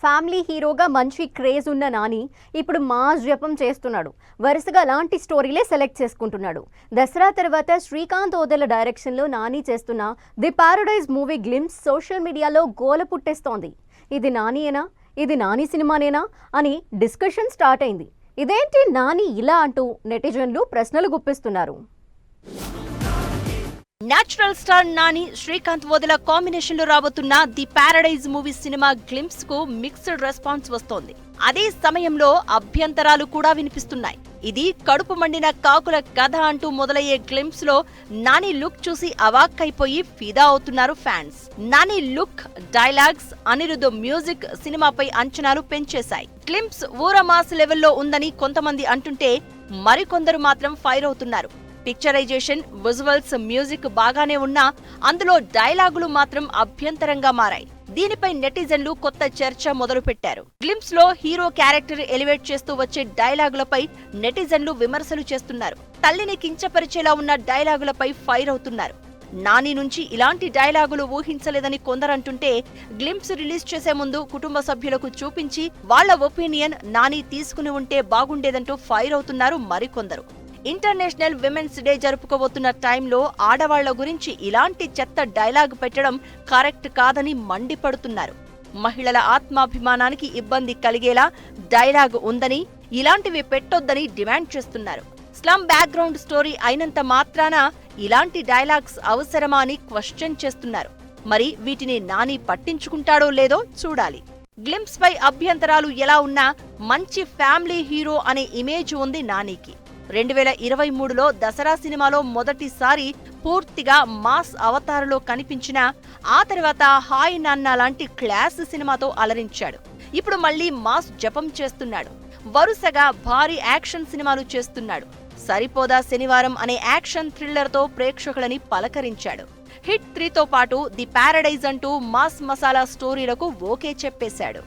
Family హీరోగా మంచి craze ఉన్న నాని ఇప్పుడు మాస్ జపం చేస్తున్నాడు. వరుసగా అలాంటి స్టోరీలే సెలెక్ట్ చేసుకుంటున్నాడు. దసరా తర్వాత శ్రీకాంత్ ఓదెల డైరెక్షన్లో నాని చేస్తున్న the paradise movie glimpse social మీడియాలో గోల పుట్టేస్తోంది. ఇది నానియేనా, ఇది నాని సినిమానేనా అని డిస్కషన్ స్టార్ట్ అయింది. ఇదేంటి నాని ఇలా అంటూ నెటిజన్లు ప్రశ్నలు గుప్పిస్తున్నారు. Natural star Nani Srikanth Odela combination లో రాబోతున్న ది పారడైజ్ మూవీ సినిమా గ్లిమ్స్ కు మిక్స్డ్ రెస్పాన్స్ వస్తోంది. అదే సమయంలో అభ్యంతరాలు కూడా వినిపిస్తున్నాయి. ఇది కడుపు మండిన కాకుల కథ అంటూ మొదలయ్యే గ్లిమ్స్ లో నాని లుక్ చూసి అవాక్కైపోయి ఫిదా అవుతున్నారు fans. Nani look, dialogues, Anirudh music సినిమాపై అంచనాలు పెంచేశాయి. గ్లిమ్స్ ఊరమాస్ లెవెల్లో ఉందని కొంతమంది అంటుంటే మరికొందరు మాత్రం ఫైర్ అవుతున్నారు. పిక్చరైజేషన్, విజువల్స్, మ్యూజిక్ బాగానే ఉన్నా అందులో డైలాగులు మాత్రం అభ్యంతరంగా మారాయి. దీనిపై నెటిజన్లు కొత్త చర్చ మొదలుపెట్టారు. గ్లిమ్స్ లో హీరో క్యారెక్టర్ ఎలివేట్ చేస్తూ వచ్చే డైలాగులపై నెటిజన్లు విమర్శలు చేస్తున్నారు. తల్లిని కించపరిచేలా ఉన్న డైలాగులపై ఫైర్ అవుతున్నారు. నాని నుంచి ఇలాంటి డైలాగులు ఊహించలేదని కొందరంటుంటే, గ్లిమ్స్ రిలీజ్ చేసే ముందు కుటుంబ సభ్యులకు చూపించి వాళ్ల ఒపీనియన్ నాని తీసుకుని ఉంటే బాగుండేదంటూ ఫైర్ అవుతున్నారు మరికొందరు. ఇంటర్నేషనల్ విమెన్స్ డే జరుపుకోబోతున్న టైంలో ఆడవాళ్ల గురించి ఇలాంటి చెత్త డైలాగ్ పెట్టడం కరెక్ట్ కాదని మండిపడుతున్నారు. మహిళల ఆత్మాభిమానానికి ఇబ్బంది కలిగేలా డైలాగ్ ఉందని, ఇలాంటివి పెట్టొద్దని డిమాండ్ చేస్తున్నారు. స్లమ్ బ్యాక్గ్రౌండ్ స్టోరీ అయినంత మాత్రాన ఇలాంటి డైలాగ్స్ అవసరమా అని క్వశ్చన్ చేస్తున్నారు. మరి వీటిని నాని పట్టించుకుంటాడో లేదో చూడాలి. గ్లిమ్స్ పై అభ్యంతరాలు ఎలా ఉన్నా మంచి ఫ్యామిలీ హీరో అనే ఇమేజ్ ఉంది నానికి. 2023లో దసరా సినిమాలో మొదటిసారి పూర్తిగా మాస్ అవతారలో కనిపించిన ఆ తర్వాత హాయ్ నాన్న లాంటి క్లాస్ సినిమాతో అలరించాడు. ఇప్పుడు మళ్లీ మాస్ జపం చేస్తున్నాడు. వరుసగా భారీ యాక్షన్ సినిమాలు చేస్తున్నాడు. సరిపోదా శనివారం అనే యాక్షన్ థ్రిల్లర్తో ప్రేక్షకులని పలకరించాడు. హిట్ 3తో పాటు ది పారడైజ్ అంటూ మాస్ మసాలా స్టోరీలకు ఓకే చెప్పేశాడు.